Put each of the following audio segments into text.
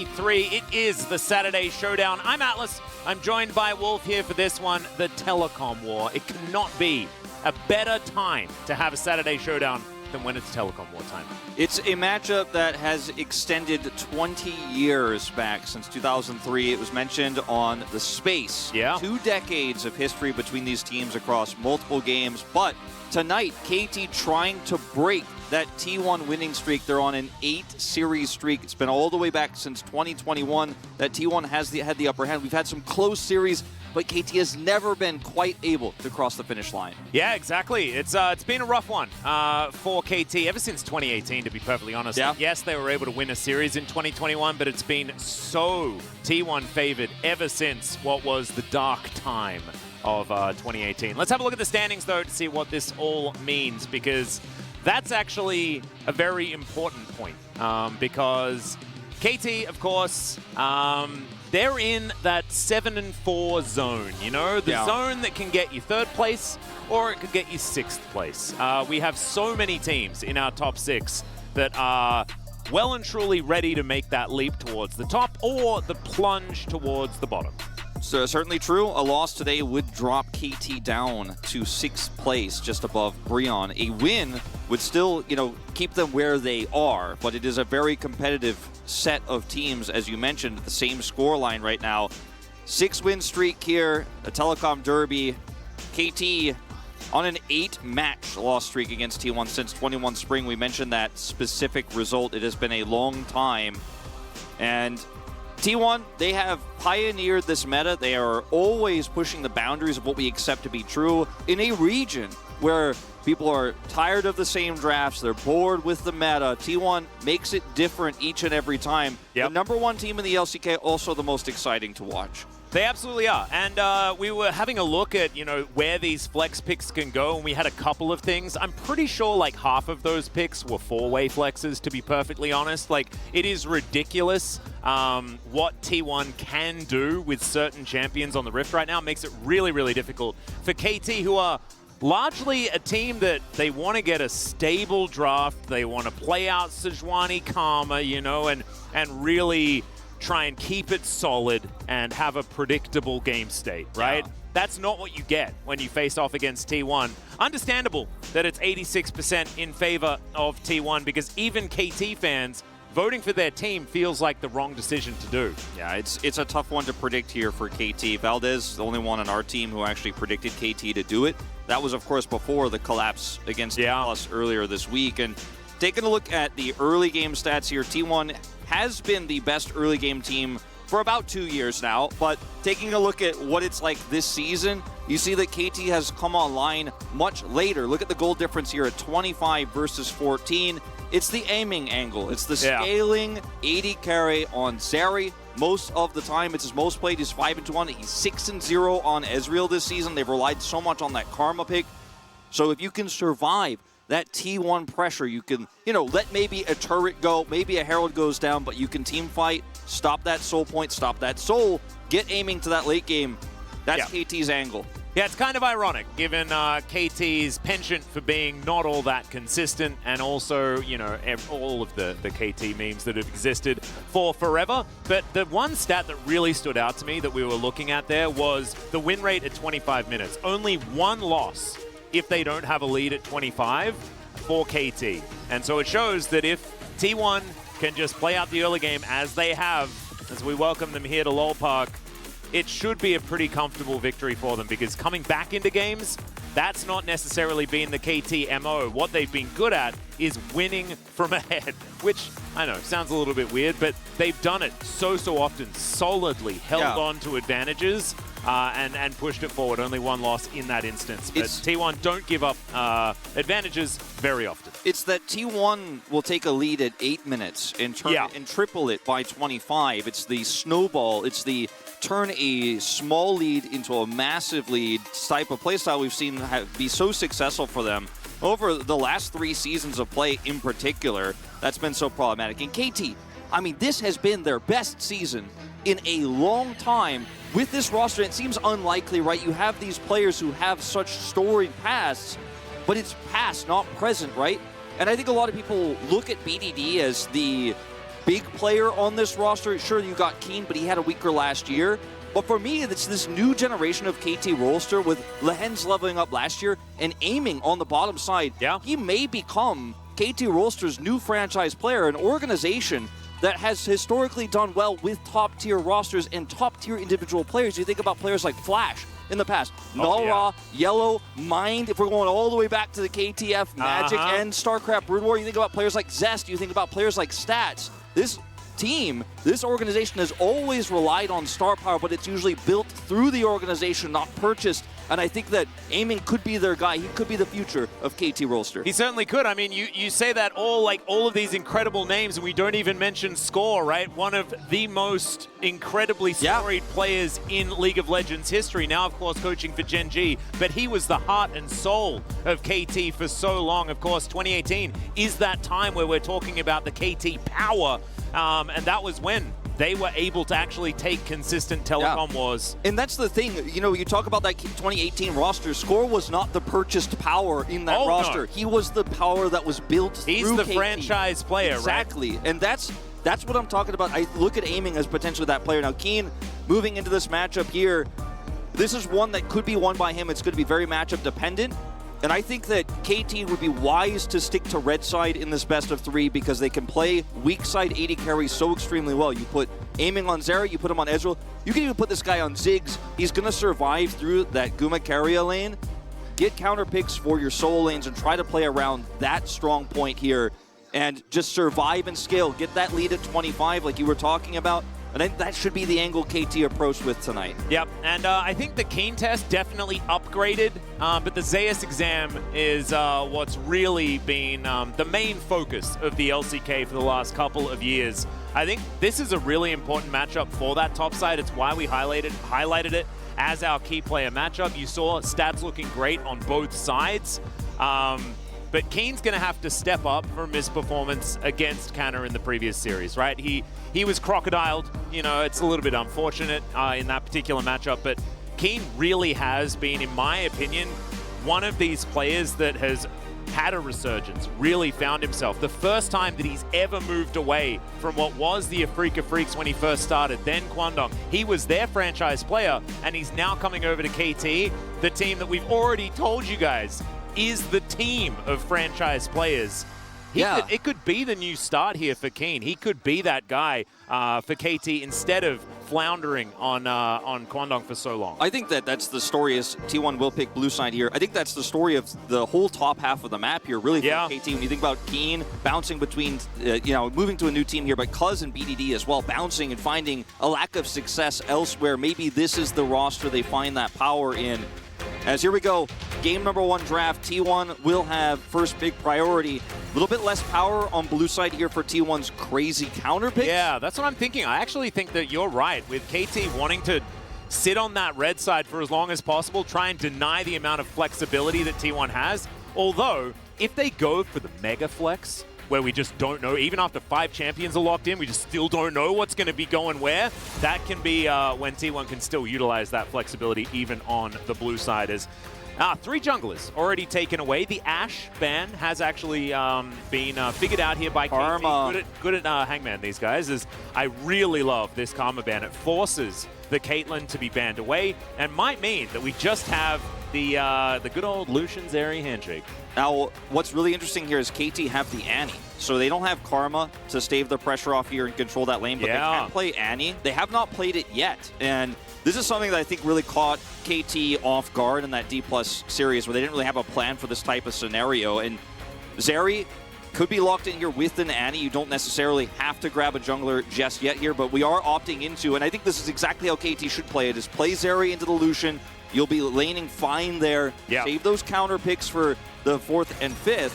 3. It is the Saturday Showdown. I'm Atlas. I'm joined by Wolf here for this one, the Telecom War. It cannot be a better time to have a Saturday Showdown than when it's Telecom War time. It's a matchup that has extended 20 years back since 2003. It was mentioned on the Space. Yeah. 2 decades of history between these teams across multiple games. But tonight, KT trying to break that T1 winning streak. They're on an 8-series streak. It's been all the way back since 2021 that T1 had the upper hand. We've had some close series, but KT has never been quite able to cross the finish line. Yeah, exactly. It's been a rough one for KT ever since 2018, to be perfectly honest. Yeah. Yes, they were able to win a series in 2021, but it's been so T1 favored ever since what was the dark time of 2018. Let's have a look at the standings, though, to see what this all means, because that's actually a very important point, because KT, of course, they're in that 7-4 zone, you know, the zone that can get you 3rd place or it could get you 6th place. We have so many teams in our top 6 that are well and truly ready to make that leap towards the top or the plunge towards the bottom. So certainly true. A loss today would drop KT down to 6th place, just above Brion. A win would still, keep them where they are, but it is a very competitive set of teams, as you mentioned, the same scoreline right now. 6-win streak here, a Telecom Derby. KT on an 8-match loss streak against T1 since 21 Spring. We mentioned that specific result. It has been a long time. And T1, they have pioneered this meta. They are always pushing the boundaries of what we accept to be true in a region where people are tired of the same drafts. They're bored with the meta. T1 makes it different each and every time. Yep. The #1 team in the LCK, also the most exciting to watch. They absolutely are. And we were having a look at, where these flex picks can go, and we had a couple of things. I'm pretty sure like half of those picks were 4-way flexes, to be perfectly honest. Like, it is ridiculous what T1 can do with certain champions on the Rift right now. It makes it really, really difficult for KT, who are largely a team that they want to get a stable draft. They want to play out Sejuani Karma, and really try and keep it solid and have a predictable game state, right? Yeah. That's not what you get when you face off against T1. Understandable that it's 86% in favor of T1, because even KT fans voting for their team feels like the wrong decision to do. Yeah, it's a tough one to predict here for KT. Valdez, the only one on our team who actually predicted KT to do it. That was, of course, before the collapse against Dallas earlier this week. And taking a look at the early game stats here, T1 has been the best early game team for about 2 years now, but taking a look at what it's like this season, you see that KT has come online much later. Look at the goal difference here at 25 versus 14. It's the aiming angle. It's the scaling 80 carry on Zeri. Most of the time, it's his most played. He's 5-1. He's 6-0 on Ezreal this season. They've relied so much on that Karma pick. So if you can survive that T1 pressure, you can, let maybe a turret go, maybe a Herald goes down, but you can team fight, stop that soul point, stop that soul, get aiming to that late game. That's KT's angle. Yeah, it's kind of ironic, given KT's penchant for being not all that consistent, and also, all of the KT memes that have existed for forever. But the one stat that really stood out to me that we were looking at there was the win rate at 25 minutes. Only one loss if they don't have a lead at 25 for KT. And so it shows that if T1 can just play out the early game as they have, as we welcome them here to LoL Park, it should be a pretty comfortable victory for them, because coming back into games, that's not necessarily been the KT MO. What they've been good at is winning from ahead, which, I know, sounds a little bit weird, but they've done it so often, solidly held on to advantages and pushed it forward. Only one loss in that instance. But T1 don't give up advantages very often. It's that T1 will take a lead at 8 minutes and turn it and triple it by 25. It's the snowball. It's the turn a small lead into a massive lead type of playstyle we've seen be so successful for them over the last 3 seasons of play in particular. That's been so problematic. And KT, I mean, this has been their best season in a long time with this roster. It seems unlikely, right? You have these players who have such storied pasts, but it's past, not present, right? And I think a lot of people look at BDD as the big player on this roster. Sure, you got Keen, but he had a weaker last year. But for me, it's this new generation of KT roster with Lehens leveling up last year and aiming on the bottom side. Yeah. He may become KT roster's new franchise player, an organization that has historically done well with top-tier rosters and top-tier individual players. You think about players like Flash in the past, Nalra, Yellow, Mind, if we're going all the way back to the KTF, Magic, and StarCraft Brood War. You think about players like Zest, you think about players like Stats. This team, this organization has always relied on star power, but it's usually built through the organization, not purchased. And I think that Aiming could be their guy. He could be the future of KT roster. He certainly could. I mean, you say that all of these incredible names, and we don't even mention Score, right? One of the most incredibly storied players in League of Legends history. Now, of course, coaching for Gen G, but he was the heart and soul of KT for so long. Of course, 2018 is that time where we're talking about the KT power, and that was when they were able to actually take consistent telecom wars. And that's the thing, you know, you talk about that 2018 roster, Score was not the purchased power in that roster. No. He was the power that was built He's through the KT. franchise player, exactly. And that's what I'm talking about. I look at Aiming as potentially that player. Now, Keen, moving into this matchup here, this is one that could be won by him. It's going to be very matchup dependent. And I think that KT would be wise to stick to red side in this best of 3 because they can play weak side AD carry so extremely well. You put Aiming on Zera, you put him on Ezreal. You can even put this guy on Ziggs. He's going to survive through that Guma carrier lane. Get counter picks for your solo lanes and try to play around that strong point here and just survive and scale. Get that lead at 25 like you were talking about. And then that should be the angle KT approached with tonight. Yep, and I think the Keen test definitely upgraded, but the Zeus exam is what's really been the main focus of the LCK for the last couple of years. I think this is a really important matchup for that top side. It's why we highlighted it as our key player matchup. You saw stats looking great on both sides. But Keen's going to have to step up from his performance against Canna in the previous series, right? He was crocodiled. You know, it's a little bit unfortunate in that particular matchup, but Keen really has been, in my opinion, one of these players that has had a resurgence, really found himself. The first time that he's ever moved away from what was the Afrika Freaks when he first started, then Kwangdong. He was their franchise player, and he's now coming over to KT, the team that we've already told you guys is the team of franchise players. It could be the new start here for Keen. He could be that guy for KT instead of floundering on Kwangdong for so long. I think that's the story is T1 will pick blue side here. I think that's the story of the whole top half of the map here, really, for KT. When you think about Keen bouncing between, moving to a new team here, but Cuz and BDD as well, bouncing and finding a lack of success elsewhere. Maybe this is the roster they find that power in. As here we go, game number 1 draft, T1 will have first big priority. A little bit less power on blue side here for T1's crazy counter picks. Yeah, that's what I'm thinking. I actually think that you're right. With KT wanting to sit on that red side for as long as possible, try and deny the amount of flexibility that T1 has. Although, if they go for the mega flex, where we just don't know, even after 5 champions are locked in, we just still don't know what's going to be going where. That can be when T1 can still utilize that flexibility even on the blue side. As 3 junglers already taken away. The Ashe ban has actually been figured out here by Karma. KT. Good at Hangman, these guys. Is I really love this Karma ban. It forces the Caitlyn to be banned away and might mean that we just have the good old Lucian Zeri handshake. Now, what's really interesting here is KT have the Annie. So they don't have Karma to stave the pressure off here and control that lane, but they can play Annie. They have not played it yet. And this is something that I think really caught KT off guard in that D+ series where they didn't really have a plan for this type of scenario. And Zeri could be locked in here with an Annie. You don't necessarily have to grab a jungler just yet here, but we are opting into, and I think this is exactly how KT should play it, is play Zeri into the Lucian. You'll be laning fine there. Save those counter picks for the 4th and 5th.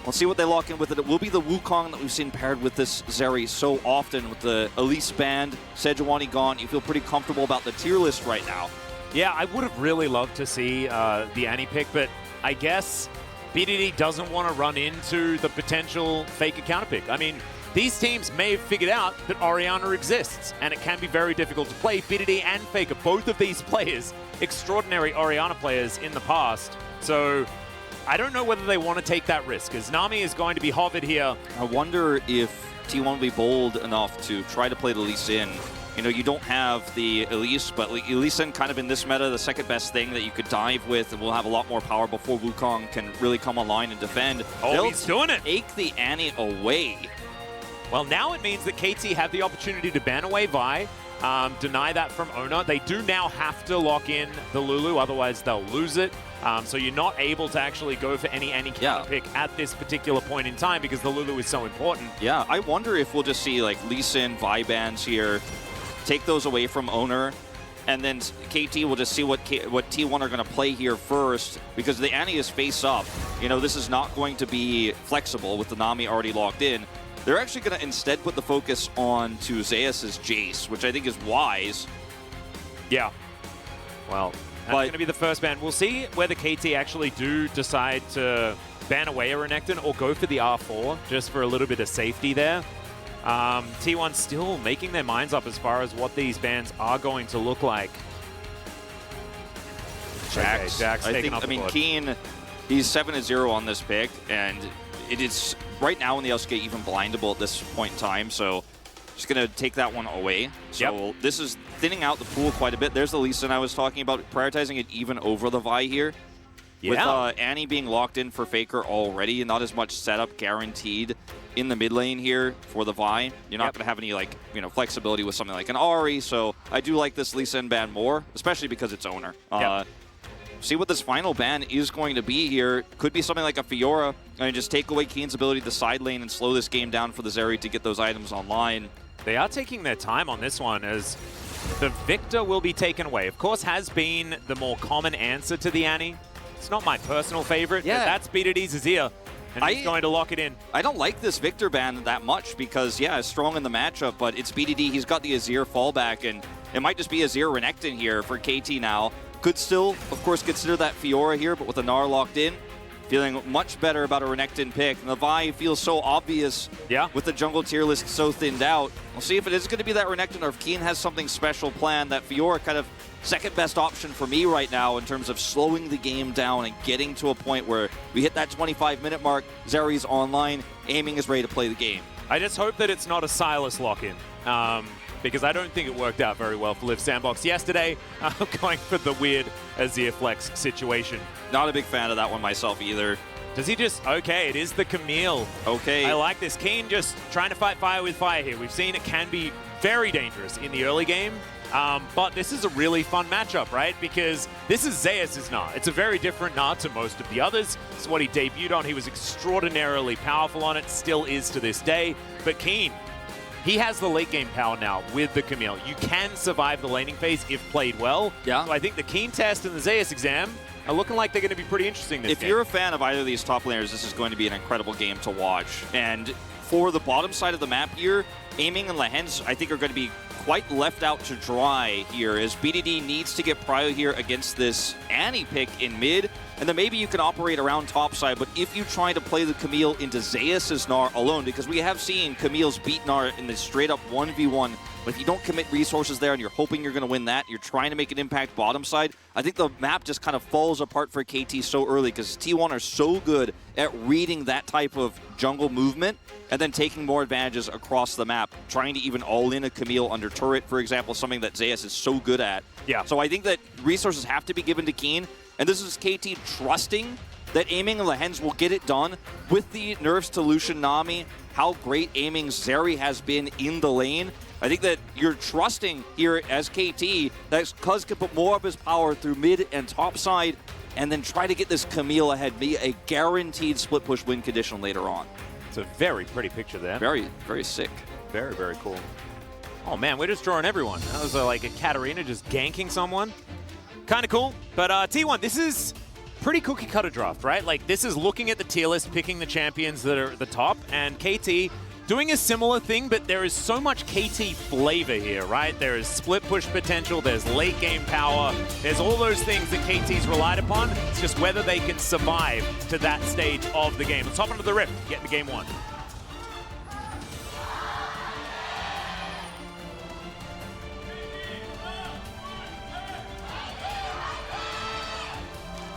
We'll see what they lock in with it. It will be the Wukong that we've seen paired with this Zeri so often with the Elise banned, Sejuani gone. You feel pretty comfortable about the tier list right now. Yeah, I would have really loved to see the Annie pick, but I guess BDD doesn't want to run into the potential Faker counter pick. I mean, these teams may have figured out that Orianna exists, and it can be very difficult to play. BDD and Faker, both of these players, extraordinary Orianna players in the past. So I don't know whether they want to take that risk, as Nami is going to be hovered here. I wonder if T1 will be bold enough to try to play the Lee Sin. You know, you don't have the Elise, but Lee Sin kind of in this meta, the second best thing that you could dive with, and will have a lot more power before Wukong can really come online and defend. Oh, he's doing it. Take the Annie away. Well, now it means that KT have the opportunity to ban away Vi, deny that from Ona. They do now have to lock in the Lulu, otherwise they'll lose it. So you're not able to actually go for any counter pick at this particular point in time because the Lulu is so important. Yeah, I wonder if we'll just see like Lee Sin, Vi bans here, take those away from Owner, and then KT will just see what T1 are going to play here first, because the Annie is face up. You know, this is not going to be flexible with the Nami already locked in. They're actually going to instead put the focus on to Zeus' Jace, which I think is wise. Yeah. Well, that's going to be the first ban. We'll see whether KT actually do decide to ban away a Renekton or go for the R4 just for a little bit of safety there. T1 still making their minds up as far as what these bans are going to look like. Jax taking off the board. Keen, he's 7-0 on this pick, and it is right now in the LCK even blindable at this point in time, so just going to take that one away. So this is thinning out the pool quite a bit. There's the Lee Sin I was talking about, prioritizing it even over the Vi here. With Annie being locked in for Faker already, and not as much setup guaranteed in the mid lane here for the Vi. You're not going to have any flexibility with something like an Ahri, so I do like this Lee Sin ban more, especially because it's Owner. See what this final ban is going to be here. Could be something like a Fiora, and just take away Keen's ability to side lane and slow this game down for the Zeri to get those items online. They are taking their time on this one, as the Victor will be taken away. Of course, has been the more common answer to the Annie. It's not my personal favorite, but that's BDD's Azir, and he's going to lock it in. I don't like this Victor ban that much because, it's strong in the matchup, but it's BDD. He's got the Azir fallback, and it might just be Azir Renekton here for KT now. Could still, of course, consider that Fiora here, but with the Gnar locked in, feeling much better about a Renekton pick. And the Vi feels so obvious with the jungle tier list so thinned out. We'll see if it is going to be that Renekton or if Keen has something special planned. That Fiora kind of second best option for me right now in terms of slowing the game down and getting to a point where we hit that 25-minute mark, Zeri's online, aiming is ready to play the game. I just hope that it's not a Sylas lock-in. Because I don't think it worked out very well for Liv Sandbox yesterday. Going for the weird Azir Flex situation. Not a big fan of that one myself either. Does he just... Okay, it is the Camille. Okay. I like this. Keen just trying to fight fire with fire here. We've seen it can be very dangerous in the early game. But this is a really fun matchup, right? Because this is Zeus' Gnar. It's a very different Gnar to most of the others. This is what he debuted on. He was extraordinarily powerful on it. Still is to this day. But Keen... he has the late game power now with the Camille. You can survive the laning phase if played well. Yeah. So I think the Keen test and the Zeus exam are looking like they're going to be pretty interesting this game. If you're a fan of either of these top laners, this is going to be an incredible game to watch. And for the bottom side of the map here, Aiming and Lehens, I think, are going to be quite left out to dry here, as BDD needs to get prio here against this Annie pick in mid, and then maybe you can operate around topside. But if you try to play the Camille into Zeus' Gnar alone, because we have seen Camille's beat Gnar in this straight-up 1v1, but if you don't commit resources there and you're hoping you're going to win that, you're trying to make an impact bottom side, I think the map just kind of falls apart for KT so early, because T1 are so good at reading that type of jungle movement and then taking more advantages across the map, trying to even all-in a Camille under turret, for example, something that Zeus is so good at. Yeah. So I think that resources have to be given to Keen, and this is KT trusting that Aiming and Lehens will get it done with the nerfs to Lucian Nami, how great Aiming Zeri has been in the lane. I think that you're trusting here as KT that Cuz can put more of his power through mid and top side and then try to get this Camille ahead, be a guaranteed split push win condition later on. It's a very pretty picture there. Very, very sick. Very, very cool. Oh man, we're just drawing everyone. That was like a Katarina just ganking someone. Kind of cool. But T1, this is pretty cookie cutter draft, right? Like, this is looking at the tier list, picking the champions that are at the top, and KT doing a similar thing, but there is so much KT flavor here, right? There is split push potential, there's late game power, there's all those things that KT's relied upon. It's just whether they can survive to that stage of the game. Let's hop into the Rift, get into game one.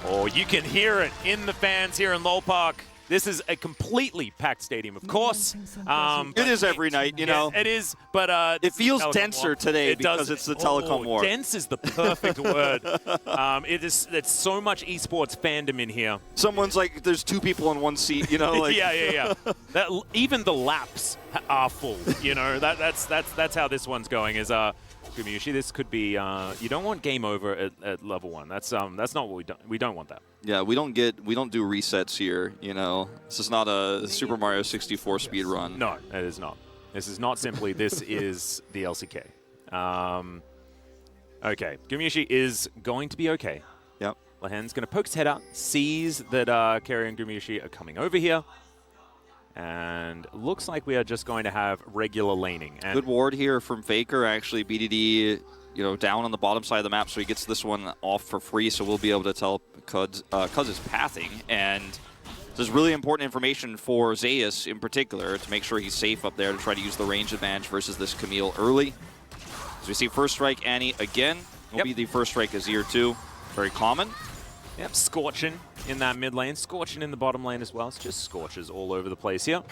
Oh, you can hear it in the fans here in Lowpark. This is a completely packed stadium, of course. It is every night, you know. It is, but it feels denser today because it's the telecom war. Dense is the perfect word. It's so much esports fandom in here. Someone's like, there's 2 people in one seat, you know. Like yeah. Even the laps are full. You know, that's how this one's going. Is Gumayusi, this could be. You don't want game over at level 1. That's not what we don't want that. Yeah, we don't do resets here. You know, this is not a Super Mario 64 speed run. No, it is not. This is not simply. This is the LCK. Okay, Gumayusi is going to be okay. Yep. Lehen's going to poke his head out, sees that Kerry and Gumayusi are coming over here, and looks like we are just going to have regular laning. And good ward here from Faker. Actually, BDD, you know, down on the bottom side of the map, so he gets this one off for free. So we'll be able to tell Cuz is pathing, and this is really important information for Zeus in particular to make sure he's safe up there to try to use the range advantage versus this Camille early. So we see first strike Annie again. Will be the first strike Azir too. Very common. Yep, Scorching in that mid lane, Scorching in the bottom lane as well. It's just Scorches all over the place here.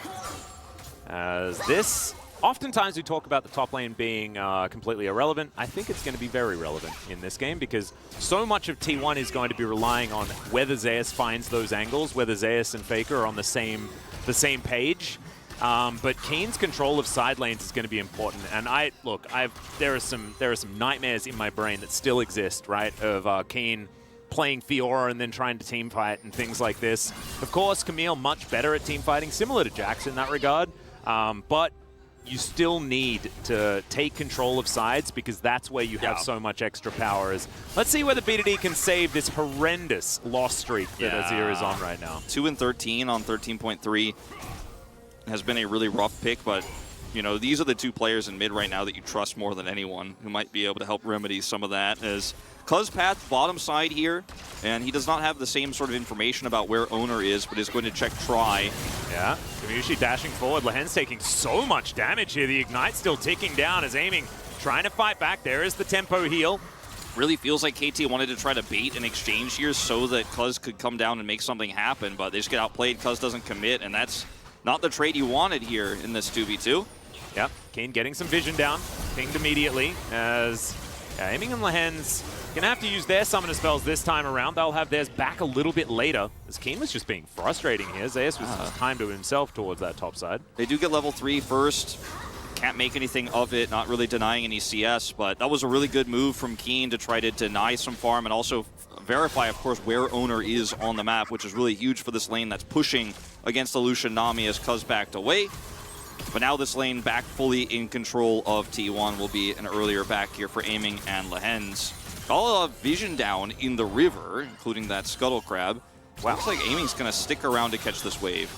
As this, oftentimes we talk about the top lane being completely irrelevant. I think it's going to be very relevant in this game because so much of T1 is going to be relying on whether Zeus finds those angles, whether Zeus and Faker are on the same page. But Keen's control of side lanes is going to be important. And there are some nightmares in my brain that still exist, right? Of Keen playing Fiora and then trying to team fight and things like this. Of course, Camille much better at team fighting, similar to Jax in that regard. But you still need to take control of sides because that's where you have so much extra power. Let's see whether BDD can save this horrendous loss streak that Azir is on right now. 2-13 on 13.3 has been a really rough pick, but you know, these are the 2 players in mid right now that you trust more than anyone who might be able to help remedy some of that. As Cuz path bottom side here, and he does not have the same sort of information about where Owner is, but is going to check Try. Yeah, Gumayusi dashing forward. Lehen's taking so much damage here. The Ignite's still ticking down as Aiming trying to fight back. There is the tempo heal. Really feels like KT wanted to try to bait an exchange here so that Cuz could come down and make something happen, but they just get outplayed. Cuz doesn't commit, and that's not the trade you wanted here in this 2v2. Yep, Keen getting some vision down, pinged immediately as Aiming and Lehen's gonna have to use their summoner spells this time around. They'll have theirs back a little bit later, as Keen was just being frustrating here. Zeus was just timed to himself towards that top side. They do get level 3 first. Can't make anything of it, not really denying any CS, but that was a really good move from Keen to try to deny some farm and also verify, of course, where Owner is on the map, which is really huge for this lane that's pushing against the Lucian Nami as Cuz backed away. But now this lane back fully in control of T1 will be an earlier back here for Aiming and Lehen's. All of vision down in the river, including that Scuttle Crab. Wow. Looks like Aiming's going to stick around to catch this wave.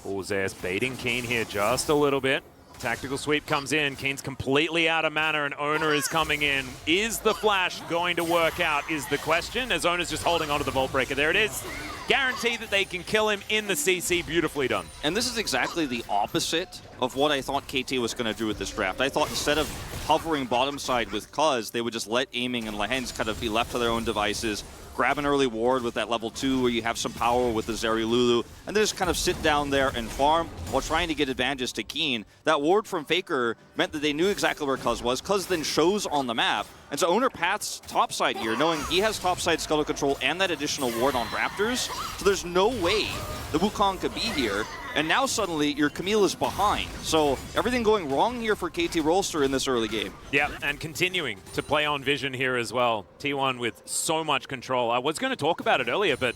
Oh, Zeus baiting Keen here just a little bit. Tactical sweep comes in. Keen's completely out of mana and Owner is coming in. Is the flash going to work out is the question, as Owner's just holding onto the Vault Breaker. There it is. Guarantee that they can kill him in the CC. Beautifully done. And this is exactly the opposite of what I thought KT was going to do with this draft. I thought instead of hovering bottom side with Cuz, they would just let Aiming and Lehen's kind of be left to their own devices, grab an early ward with that level 2 where you have some power with the Zeri Lulu, and then just kind of sit down there and farm while trying to get advantages to Keen. That ward from Faker meant that they knew exactly where Cuz was. Cuz then shows on the map, and so Owner paths topside here, knowing he has topside Scuttle control and that additional ward on Raptors, so there's no way the Wukong could be here, and now suddenly your Camille is behind. So everything going wrong here for KT Rolster in this early game. Yeah, and continuing to play on vision here as well. T1 with so much control. I was going to talk about it earlier, but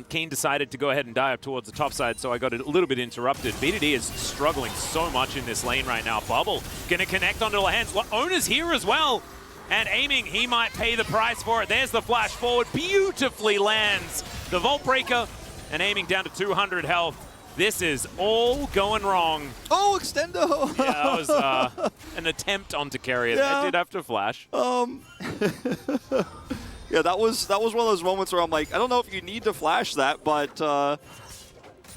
Keen decided to go ahead and dive up towards the top side, so I got a little bit interrupted. BDD is struggling so much in this lane right now. Bubble going to connect onto Lehen's. Owner's here as well. And Aiming, he might pay the price for it. There's the flash forward. Beautifully lands the Vault Breaker, and Aiming down to 200 health. This is all going wrong. Oh, Extendo! Yeah, that was an attempt on to carry it. Yeah. It did have to flash. Yeah, that was one of those moments where I'm like, I don't know if you need to flash that, but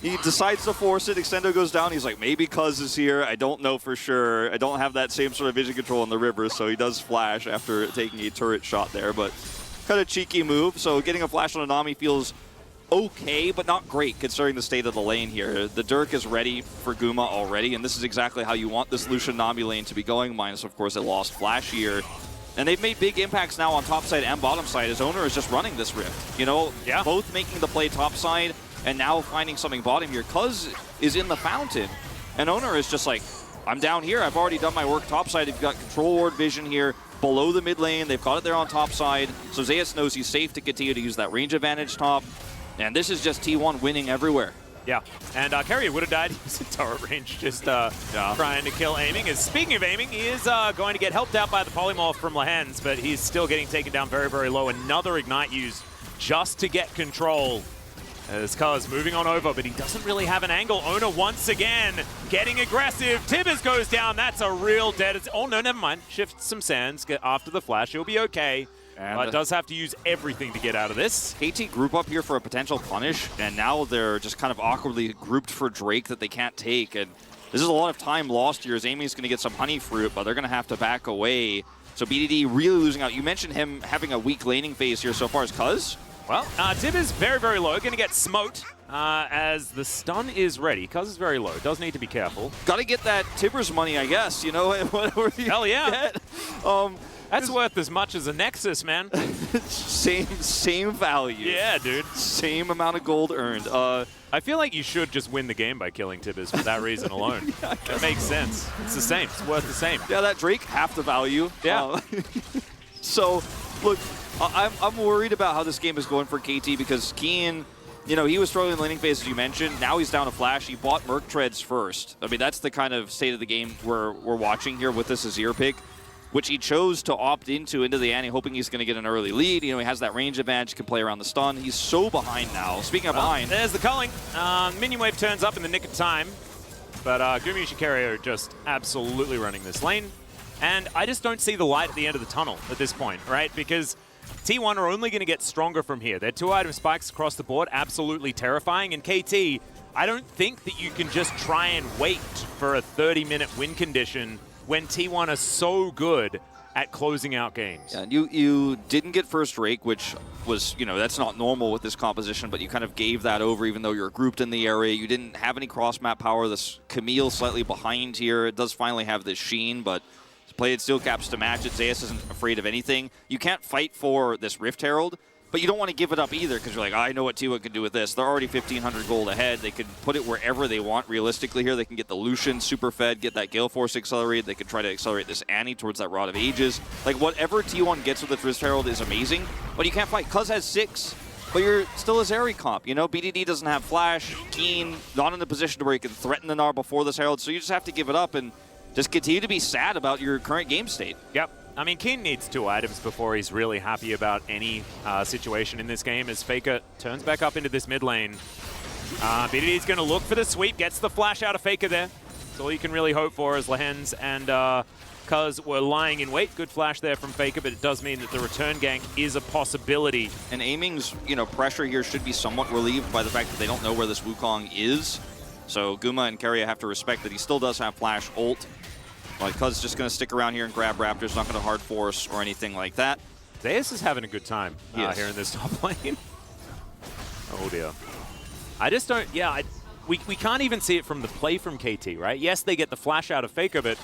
he decides to force it. Extendo goes down. He's like, maybe Cuz is here. I don't know for sure. I don't have that same sort of vision control in the river, so he does flash after taking a turret shot there, but kind of cheeky move. So getting a flash on a Nami feels okay, but not great considering the state of the lane here. The Dirk is ready for Guma already, and this is exactly how you want this Lucian Nami lane to be going, minus, of course, a lost Flash here. And they've made big impacts now on top side and bottom side as Owner is just running this Rift. You know, both making the play top side and now finding something bottom here. Cuz is in the fountain, and Owner is just like, I'm down here. I've already done my work top side. They've got control ward vision here below the mid lane. They've got it there on top side. So Zeus knows he's safe to continue to use that range advantage top. And this is just T1 winning everywhere. Yeah, and Carrier would have died. He's in turret range, just trying to kill aiming. Speaking of aiming, he is going to get helped out by the polymorph from Lehens, but he's still getting taken down very, very low. Another Ignite use just to get control. As Cuz moving on over, but he doesn't really have an angle. Owner once again getting aggressive. Tibbers goes down. That's a real dead. Oh, no, never mind. Shift some sands. Get after the flash. He'll be okay. But does have to use everything to get out of this. KT group up here for a potential punish, and now they're just kind of awkwardly grouped for Drake that they can't take. And this is a lot of time lost here as Amy's going to get some honey fruit, but they're going to have to back away. So BDD really losing out. You mentioned him having a weak laning phase here so far as Cuz. Well, Tib is very, very low. Going to get smoked as the stun is ready. Cuz is very low. Does need to be careful. Got to get that Tibbers money, I guess. You know, whatever you Hell yeah. get. That's worth as much as a Nexus, man. same value. Yeah, dude. Same amount of gold earned. I feel like you should just win the game by killing Tibbers for that reason alone. Yeah, that makes sense. It's the same. It's worth the same. Yeah, that Drake, half the value. Yeah. So, look, I'm worried about how this game is going for KT because Keen, you know, he was struggling in the laning phase, as you mentioned. Now he's down to Flash. He bought Merc Treads first. I mean, that's the kind of state of the game we're watching here with this Azir pick, which he chose to opt into the Annie, hoping he's going to get an early lead. You know, he has that range advantage, can play around the stun. He's so behind now. Speaking of behind. There's the culling. Minion Wave turns up in the nick of time. But Gumi Shikari are just absolutely running this lane. And I just don't see the light at the end of the tunnel at this point, right? Because T1 are only going to get stronger from here. Their 2-item spikes across the board, absolutely terrifying. And KT, I don't think that you can just try and wait for a 30-minute win condition when T1 are so good at closing out games. Yeah, you didn't get first Drake, which was, you know, that's not normal with this composition, but you kind of gave that over even though you're grouped in the area. You didn't have any cross-map power. This Camille slightly behind here. It does finally have this Sheen, but played steel caps to match it. Zeus isn't afraid of anything. You can't fight for this Rift Herald, but you don't want to give it up either because you're like, I know what T1 can do with this. They're already 1,500 gold ahead. They could put it wherever they want realistically here. They can get the Lucian super fed, get that Gale Force accelerated. They could try to accelerate this Annie towards that Rod of Ages. Like, whatever T1 gets with the Rift Herald is amazing, but you can't fight. Cuz has 6, but you're still a Zeri comp. You know, BDD doesn't have Flash, Keen, not in a position to where you can threaten the Gnar before this Herald, so you just have to give it up and just continue to be sad about your current game state. Yep. I mean, Keen needs 2 items before he's really happy about any situation in this game as Faker turns back up into this mid lane. BDD's going to look for the sweep, gets the flash out of Faker there. That's all you can really hope for as Lehens and Cuz were lying in wait. Good flash there from Faker, but it does mean that the return gank is a possibility. And aiming's, you know, pressure here should be somewhat relieved by the fact that they don't know where this Wukong is. So Guma and Keria have to respect that he still does have flash ult. But Cuz just going to stick around here and grab Raptors, not going to hard force or anything like that. Zeus is having a good time here in this top lane. Oh dear. I just don't, we can't even see it from the play from KT, right? Yes, they get the flash out of Faker, but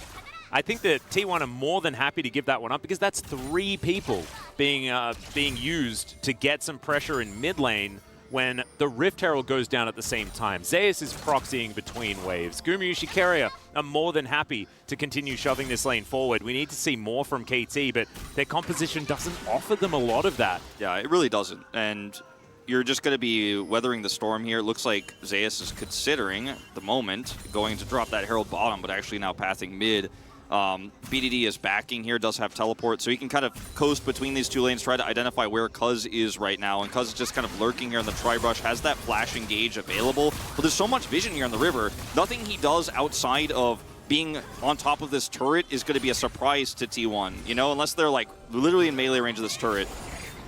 I think that T1 are more than happy to give that one up because that's 3 people being used to get some pressure in mid lane when the Rift Herald goes down at the same time. Zeus is proxying between waves. Gumi Shikari are more than happy to continue shoving this lane forward. We need to see more from KT, but their composition doesn't offer them a lot of that. Yeah, it really doesn't. And you're just going to be weathering the storm here. It looks like Zeus is considering, at the moment, going to drop that Herald bottom, but actually now pathing mid. BDD is backing here, does have teleport, so he can kind of coast between these 2 lanes, try to identify where Cuz is right now, and Cuz is just kind of lurking here in the tri-brush, has that flash engage available, but there's so much vision here on the river. Nothing he does outside of being on top of this turret is going to be a surprise to T1, you know, unless they're like literally in melee range of this turret.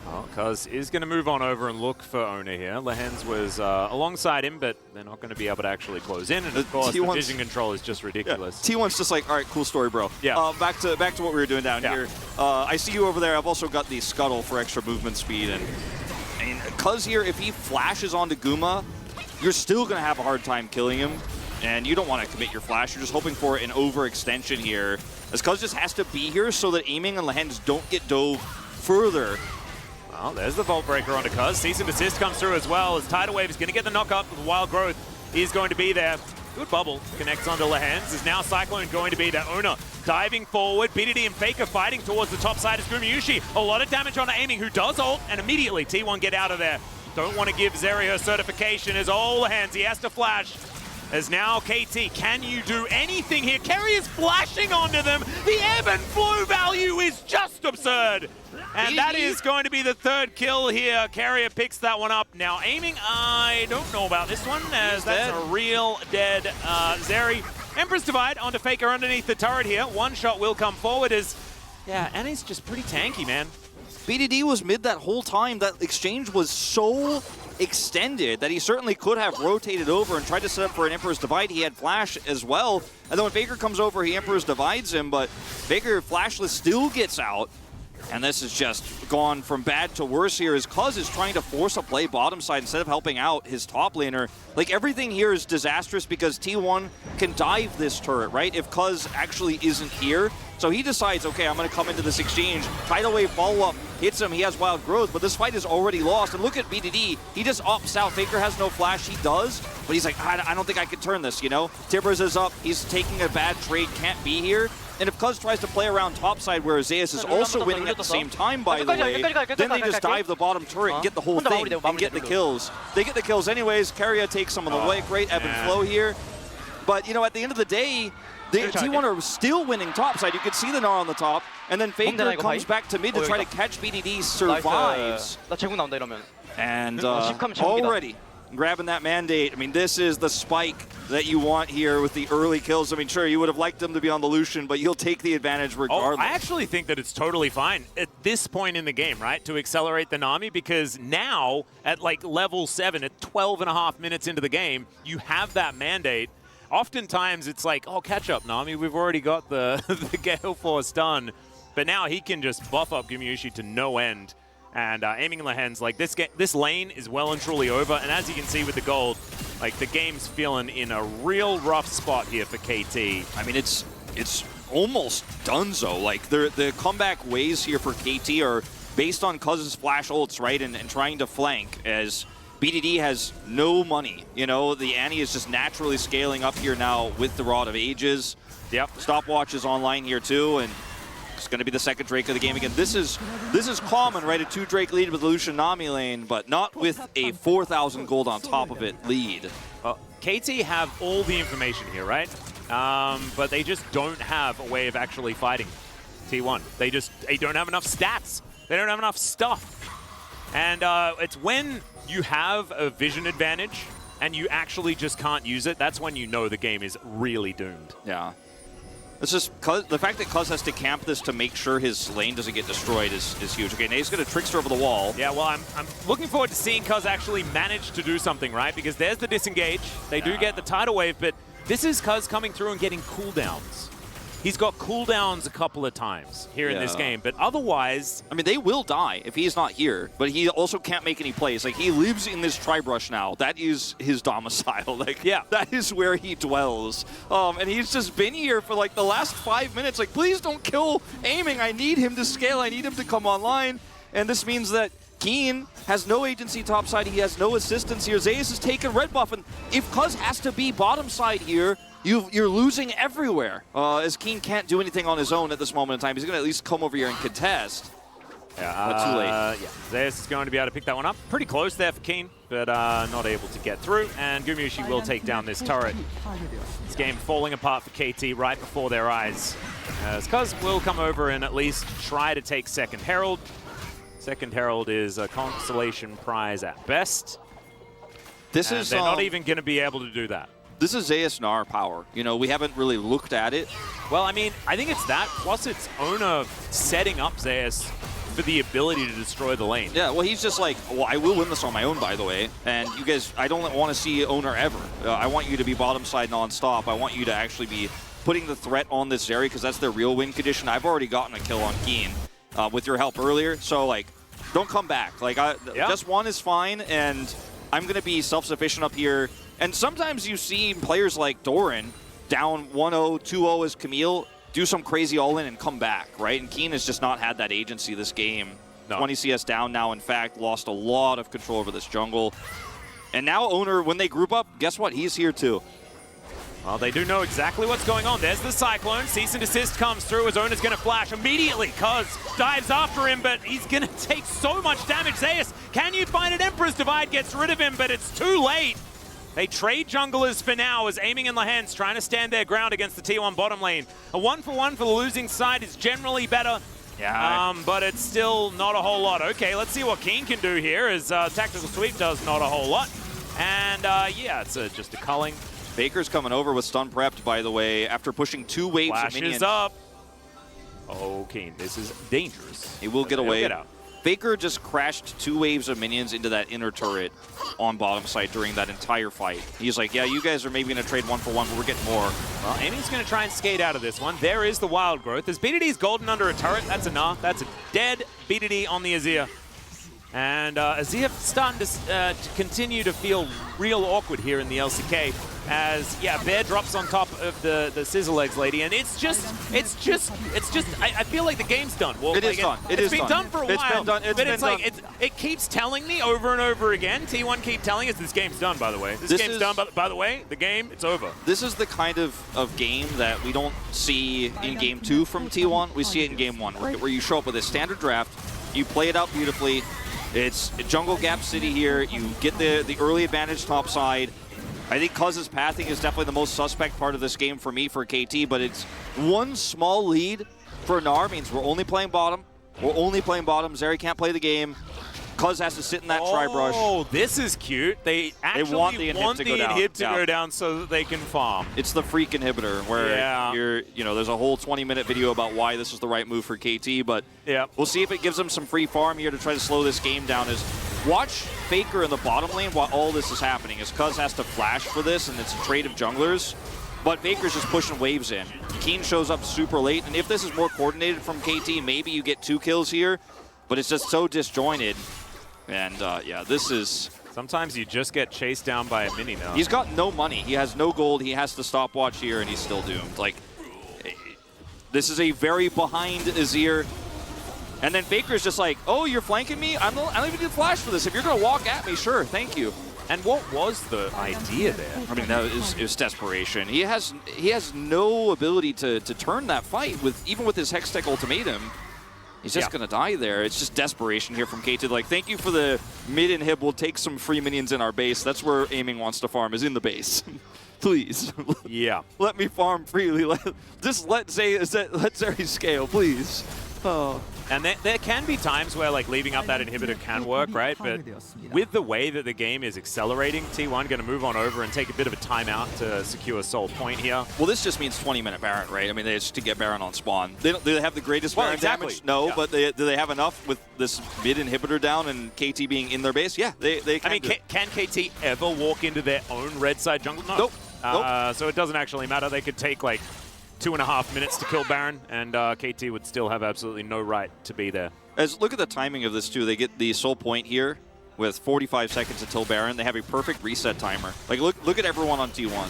Well, Cuz is going to move on over and look for Owner here. Lehens was alongside him, but they're not going to be able to actually close in. And of course, the vision control is just ridiculous. Yeah. T1's just like, all right, cool story, bro. Yeah. Back to what we were doing down here. I see you over there. I've also got the Scuttle for extra movement speed, and mean, Cuz here, if he flashes onto Guma, you're still going to have a hard time killing him. And you don't want to commit your flash. You're just hoping for an overextension here. As Cuz just has to be here so that aiming and Lehends don't get dove further. Well, there's the Vault Breaker onto Cuz. Cease and Desist comes through as well. As Tidal Wave is going to get the knock up. The Wild Growth is going to be there. Good bubble. Connects onto Lehends. Is now Cyclone going to be the owner. Diving forward. BDD and Faker fighting towards the top side as Gumayusi. A lot of damage on aiming, who does ult. And immediately T1 get out of there. Don't want to give Zeri her certification as all Lehends. He has to flash. As now KT, can you do anything here? Kerry is flashing onto them. The ebb and flow value is just absurd. And that is going to be the third kill here. Carrier picks that one up. Now aiming, I don't know about this one, as that's a real dead Zeri. Empress Divide onto Faker underneath the turret here. One shot will come forward as, yeah, and he's just pretty tanky, man. BDD was mid that whole time. That exchange was so extended that he certainly could have rotated over and tried to set up for an Emperor's Divide. He had Flash as well. And then when Faker comes over, he Emperor's Divides him, but Faker Flashless still gets out. And this has just gone from bad to worse here as Cuz is trying to force a play bottom side instead of helping out his top laner. Like, everything here is disastrous because T1 can dive this turret, right? If Cuz actually isn't here. So he decides, okay, I'm going to come into this exchange. Tidal Wave follow-up hits him. He has Wild Growth, but this fight is already lost. And look at BDD. He just opts out. Faker has no flash. He does, but he's like, I don't think I can turn this, you know? Tibbers is up. He's taking a bad trade. Can't be here. And if Cuz tries to play around topside where Zeus is also winning at the same time, by the way, then they just dive the bottom turret and get the whole thing and get the kills. They get the kills anyways. Carrier takes some of the way. Great ebb and flow here. But, you know, at the end of the day, the T1 are still winning topside. You can see the Gnar on the top. And then Faker comes back to mid to try to catch BDD, survives. And already grabbing that mandate. I mean, this is the spike that you want here with the early kills. I mean, sure, you would have liked them to be on the Lucian, but you'll take the advantage regardless. I actually think that it's totally fine at this point in the game, right, to accelerate the Nami, because now at like level 7, at 12.5 minutes into the game, you have that mandate. Oftentimes it's like, oh, catch up, Nami. We've already got the, the Gale Force done. But now he can just buff up Gumayusi to no end. And aiming Lehends, like this lane is well and truly over. And as you can see with the gold, like the game's feeling in a real rough spot here for KT. I mean, it's almost donezo. Like the comeback ways here for KT are based on Cuz's flash ults, right? And trying to flank as BDD has no money. You know, the Annie is just naturally scaling up here now with the Rod of Ages. Yep. Stopwatch is online here too, and it's going to be the second Drake of the game again. This is common, right? A 2 Drake lead with the Lucian Nami lane, but not with a 4,000 gold on top of it lead. KT have all the information here, right? But they just don't have a way of actually fighting T1. They don't have enough stats. They don't have enough stuff. And it's when you have a vision advantage and you actually just can't use it, that's when you know the game is really doomed. Yeah. It's just the fact that Cuz has to camp this to make sure his lane doesn't get destroyed is huge. Okay, Nate's going to Trickster over the wall. Yeah, well, I'm looking forward to seeing Cuz actually manage to do something, right? Because there's the disengage. They do get the tidal wave, but this is Cuz coming through and getting cooldowns. He's got cooldowns a couple of times here in this game, but otherwise... I mean, they will die if he's not here, but he also can't make any plays. Like, he lives in this Tribrush now. That is his domicile. Like, yeah, that is where he dwells. And he's just been here for, like, the last 5 minutes. Like, please don't kill aiming. I need him to scale. I need him to come online. And this means that Keen has no agency topside. He has no assistance here. Zeus is taking red buff, and if Cuz has to be bottom side here, you're losing everywhere. As Keen can't do anything on his own at this moment in time. He's going to at least come over here and contest. Yeah, but too late. Yeah, Zeus is going to be able to pick that one up. Pretty close there for Keen, but not able to get through. And Gumayusi will take down this turret. This game falling apart for KT right before their eyes. As Cuz will come over and at least try to take Second Herald. Second Herald is a consolation prize at best. They're not even going to be able to do that. This is Zeus Gnar power. You know, we haven't really looked at it. Well, I mean, I think it's that, plus it's Ona setting up Zeus for the ability to destroy the lane. Yeah, well, he's just like, well, I will win this on my own, by the way. And you guys, I don't want to see Owner ever. I want you to be bottom side non-stop. I want you to actually be putting the threat on this Zeri, because that's their real win condition. I've already gotten a kill on Keen with your help earlier. So, like, don't come back. Like, just one is fine, and I'm going to be self-sufficient up here. And sometimes you see players like Doran down 1-0, 2-0 as Camille do some crazy all-in and come back, right? And Keen has just not had that agency this game. No. 20 CS down now, in fact, lost a lot of control over this jungle. And now Owner, when they group up, guess what? He's here too. Well, they do know exactly what's going on. There's the Cyclone. Cease and desist comes through as Owner's going to flash immediately. Cuz dives after him, but he's going to take so much damage. Zeus, can you find an Emperor's Divide? Gets rid of him, but it's too late. They trade junglers for now as Aiming and Lahens trying to stand their ground against the T1 bottom lane. A 1-for-1 for the losing side is generally better. Yeah. But it's still not a whole lot. Okay, let's see what Keen can do here as Tactical Sweep does not a whole lot. And yeah, it's just a culling. Baker's coming over with stun prepped, by the way, after pushing 2 waves of minions. Flashes up. Oh, Keen, this is dangerous. He will get away. Get out. Baker just crashed 2 waves of minions into that inner turret on bottom side during that entire fight. He's like, yeah, you guys are maybe going to trade 1-for-1, but we're getting more. Well, Amy's going to try and skate out of this one. There is the wild growth. As BDD's golden under a turret, that's enough. That's a dead BDD on the Azir. And Azir starting to continue to feel real awkward here in the LCK as, yeah, Bear drops on top of the Scissor Legs lady, and it's just, I feel like the game's done. Well, it is done. It's been done for a while, but it's like, it keeps telling me over and over again. T1 keep telling us this game's done, by the way. This game's done, by the way. The game, it's over. This is the kind of game that we don't see in Game 2 from T1. We see it in Game 1, where you show up with a standard draft, you play it out beautifully. It's jungle gap city here. You get the early advantage top side. I think Cuz's pathing is definitely the most suspect part of this game for me, for KT, but it's one small lead for Gnar means we're only playing bottom. We're only playing bottom. Zeri can't play the game. Cuz has to sit in that tri-brush. Oh, this is cute. They actually want the inhib to go down so that they can farm. It's the freak inhibitor where there's a whole 20-minute video about why this is the right move for KT, but we'll see if it gives them some free farm here to try to slow this game down. Watch Faker in the bottom lane while all this is happening, as Cuz has to flash for this, and it's a trade of junglers. But Faker's just pushing waves in. Keen shows up super late, and if this is more coordinated from KT, maybe you get 2 kills here, but it's just so disjointed. And yeah, this is... Sometimes you just get chased down by a mini now. He's got no money. He has no gold. He has to stopwatch here, and he's still doomed. Like, this is a very behind Azir. And then Faker's just like, oh, you're flanking me? I don't even need flash for this. If you're going to walk at me, sure, thank you. And what was the idea there? I mean, it was desperation. He has no ability to turn that fight, even with his Hextech ultimatum. He's just going to die there. It's just desperation here from KT. Like, thank you for the mid inhib. We'll take some free minions in our base. That's where Aiming wants to farm, is in the base. Please. Yeah. Let me farm freely. Just let Zeri scale, please. Oh. And there can be times where like leaving up that inhibitor can work, right? But with the way that the game is accelerating, T1 going to move on over and take a bit of a timeout to secure Soul Point here. Well, this just means 20-minute Baron, right? I mean, it's to get Baron on spawn. Do they have the greatest Baron damage? No, but do they have enough with this mid inhibitor down and KT being in their base? Yeah, they can. I mean, can KT ever walk into their own red side jungle? No. Nope. So it doesn't actually matter. They could take like 2.5 minutes to kill Baron, and KT would still have absolutely no right to be there. Look at the timing of this, too. They get the Soul Point here with 45 seconds until Baron. They have a perfect reset timer. Like, look at everyone on T1.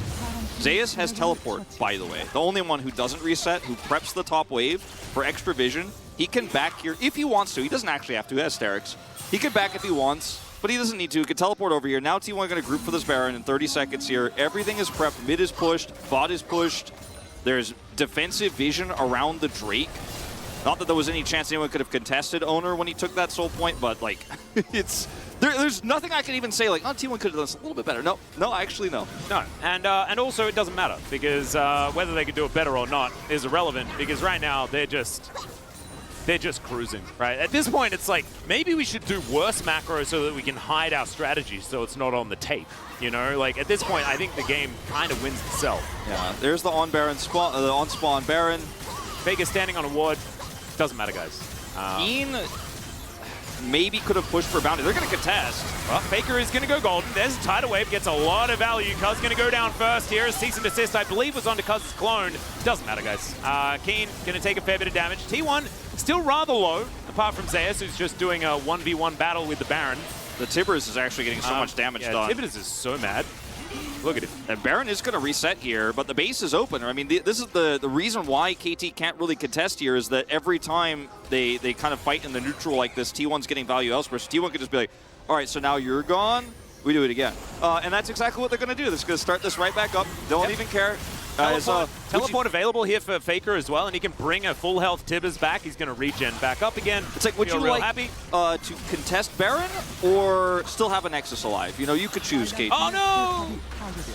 Zeus has teleport, by the way. The only one who doesn't reset, who preps the top wave for extra vision. He can back here if he wants to. He doesn't actually have to. He has Sterix. He can back if he wants, but he doesn't need to. He can teleport over here. Now T1 going to group for this Baron in 30 seconds here. Everything is prepped. Mid is pushed. Bot is pushed. There's defensive vision around the Drake. Not that there was any chance anyone could have contested Owner when he took that Soul Point, but like, there's nothing I can even say like, oh, T1 could have done this a little bit better. No, actually no. No, and also it doesn't matter because whether they could do it better or not is irrelevant because right now they're just cruising, right? At this point, it's like, maybe we should do worse macro so that we can hide our strategy so it's not on the tape, you know? Like, at this point, I think the game kind of wins itself. Yeah, there's the on-spawn Baron. Faker standing on a ward. Doesn't matter, guys. Keen maybe could have pushed for bounty. They're going to contest. Well, Faker is going to go golden. There's a tidal wave, gets a lot of value. Cuz going to go down first here. Cease and desist, I believe, was onto Cuz's clone. Doesn't matter, guys. Keen going to take a fair bit of damage. T1 Still rather low, apart from Zeus, who's just doing a 1v1 battle with the Baron. The Tibbers is actually getting so much damage done. Tibbers is so mad. Look at it. And Baron is going to reset here, but the base is open. I mean, this is the reason why KT can't really contest here is that every time they kind of fight in the neutral like this, T1's getting value elsewhere. So T1 could just be like, all right, so now you're gone, we do it again. And that's exactly what they're going to do. They're going to start this right back up. Don't even care. Teleport available here for Faker as well, and he can bring a full health Tibbers back. He's going to regen back up again. It's like, would you like happy? To contest Baron or still have a Nexus alive? You know, you could choose, KT. Oh, no!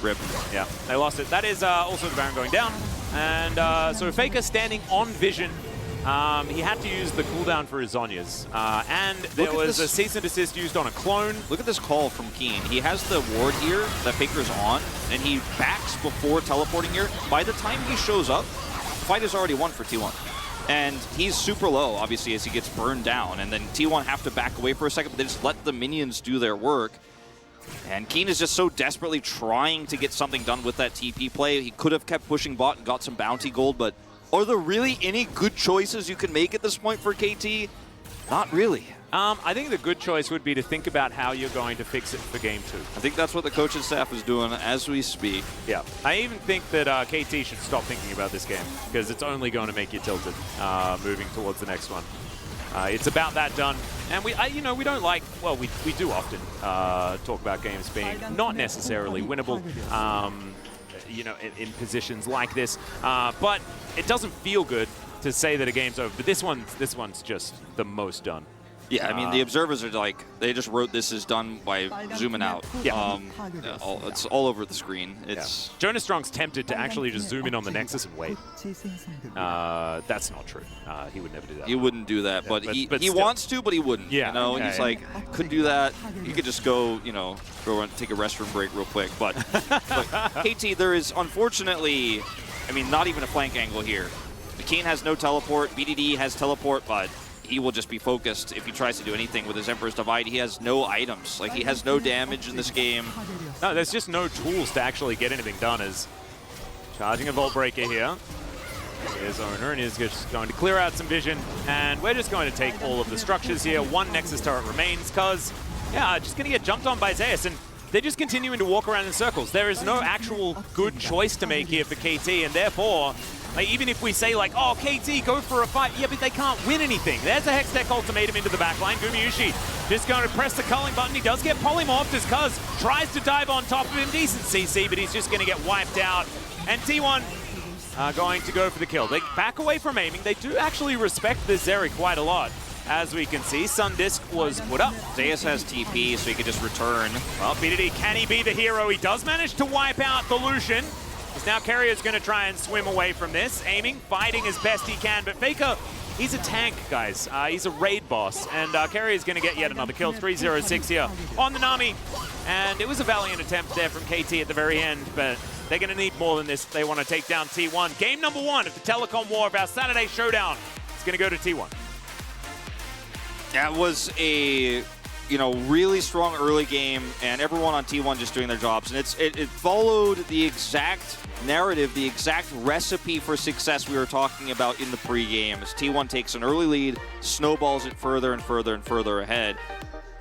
Rip. Yeah, they lost it. That is also the Baron going down. And so Faker standing on Vision. He had to use the cooldown for his Zhonya's. And there was a cease and desist used on a clone. Look at this call from Keen. He has the ward here that Faker's on, and he backs before teleporting here. By the time he shows up, fight is already won for T1. And he's super low, obviously, as he gets burned down. And then T1 have to back away for a second, but they just let the minions do their work. And Keen is just so desperately trying to get something done with that TP play. He could have kept pushing bot and got some bounty gold, but are there really any good choices you can make at this point for KT? Not really. I think the good choice would be to think about how you're going to fix it for Game 2. I think that's what the coaching staff is doing as we speak. Yeah. I even think that KT should stop thinking about this game because it's only going to make you tilted moving towards the next one. It's about that done. And we don't like, well, we do often talk about games being not necessarily winnable. You know, in positions like this, but it doesn't feel good to say that a game's over. But this one's just the most done. Yeah, I mean, the observers are like, they just wrote this is done by zooming out. Yeah. It's all over the screen. It's Jonas Strong's tempted to actually just zoom in on the Nexus and wait. That's not true. He would never do that. He wouldn't do that, but he still wants to, but he wouldn't. Yeah. You know, and he's like, I could do that. You could just go, you know, go and take a restroom break real quick. But KT, there is unfortunately, I mean, not even a flank angle here. The Keen has no teleport. BDD has teleport, but he will just be focused if he tries to do anything with his Emperor's Divide. He has no items. Like, he has no damage in this game. No, there's just no tools to actually get anything done. As charging a Vault Breaker here. Here's Owner, and he's just going to clear out some vision. And we're just going to take all of the structures here. One Nexus turret remains, because, yeah, just going to get jumped on by Zeus. And they're just continuing to walk around in circles. There is no actual good choice to make here for KT, and therefore, like, even if we say, like, oh, KT, go for a fight, yeah, but they can't win anything. There's a Hextech ultimatum into the backline. Gumayushi just going to press the culling button. He does get polymorphed as Cuz tries to dive on top of him. Decent CC, but he's just going to get wiped out. And T1 are going to go for the kill. They back away from aiming. They do actually respect this Zeri quite a lot. As we can see, Sundisk was put up. Zeus has TP, so he can just return. Well, BDD, can he be the hero? He does manage to wipe out the Lucian. Now Carrier's going to try and swim away from this, aiming, fighting as best he can, but Faker, he's a tank, guys. He's a raid boss, and Carrier's going to get yet another kill. 3-0-6 here on the Nami, and it was a valiant attempt there from KT at the very end, but they're going to need more than this if they want to take down T1. Game number 1 of the Telecom War of our Saturday Showdown is going to go to T1. That was a, you know, really strong early game, and everyone on T1 just doing their jobs. And it followed the exact narrative, the exact recipe for success we were talking about in the pregame. As T1 takes an early lead, snowballs it further and further and further ahead.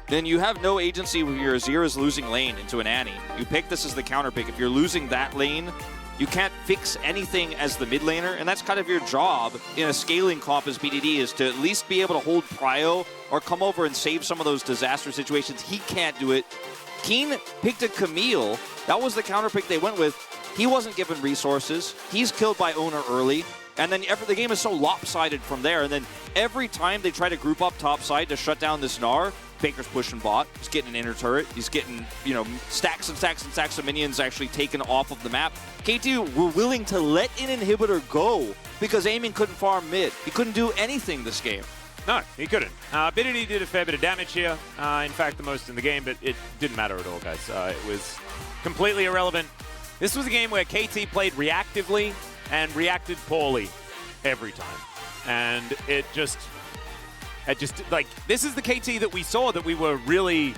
Then you have no agency when your Azir is losing lane into an Annie. You pick this as the counter pick. If you're losing that lane, you can't fix anything as the mid laner, and that's kind of your job in a scaling comp as BDD, is to at least be able to hold prio or come over and save some of those disaster situations. He can't do it. Keen picked a Camille. That was the counter pick they went with. He wasn't given resources. He's killed by Owner early. And then the game is so lopsided from there. And then every time they try to group up topside to shut down this Gnar, Baker's pushing bot. He's getting an inner turret. He's getting, you know, stacks and stacks and stacks of minions actually taken off of the map. KT were willing to let an inhibitor go because Aiming couldn't farm mid. He couldn't do anything this game. No, he couldn't. Bidity did a fair bit of damage here. In fact, the most in the game, but it didn't matter at all, guys. It was completely irrelevant. This was a game where KT played reactively and reacted poorly every time. And it just, like, this is the KT that we saw that we were really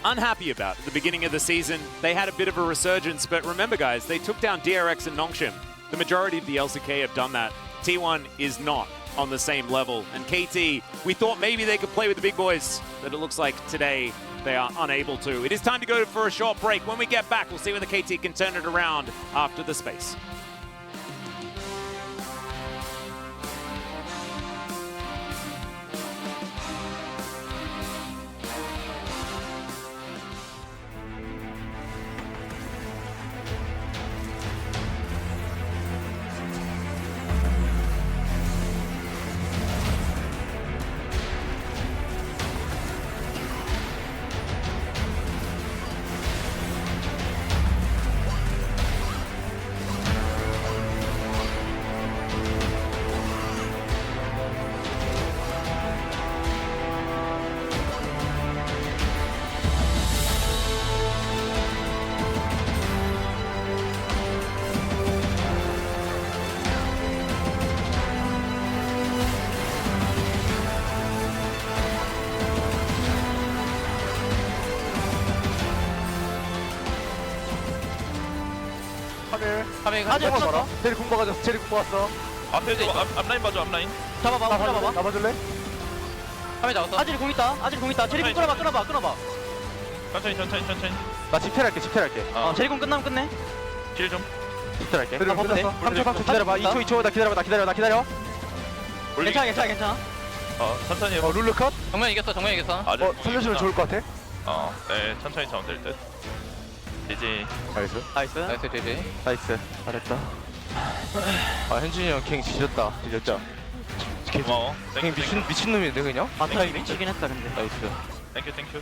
unhappy about at the beginning of the season. They had a bit of a resurgence, but remember, guys, they took down DRX and Nongshim. The majority of the LCK have done that. T1 is not. on the same level. And KT, we thought maybe they could play with the big boys, but it looks like today they are unable to. It is time to go for a short break. When we get back, we'll see whether KT can turn it around after the space. 하질 봤어? 제리 궁 박아줬어. 제리 궁 박았어. 앞라인 봐줘 앞라인. 잡아봐. 잡아줄래? 카메 잡았어. 하질 궁 있다. 하질 궁 있다. 제리 궁 끊어봐. 천천히. 나 집결할게. 제리 공 끝나면 끝내. 길 좀. 집결할게. 나 바쁘네. 3초 기다려봐. 2초 나 기다려. 올리. 괜찮아. 천천히 해봐. 룰루 컷? 정면 이겼어. 아주 살려주면 좋을 것 같아. 네, 천천히 잡으면 될 듯. 이제 나이스 제제. 나이스. 잘했다. 현준이 형 갱 지렸다. 고마워. 갱 미친놈인데 그냥? 아타이 미치긴 했다 근데. 나이스. 땡큐.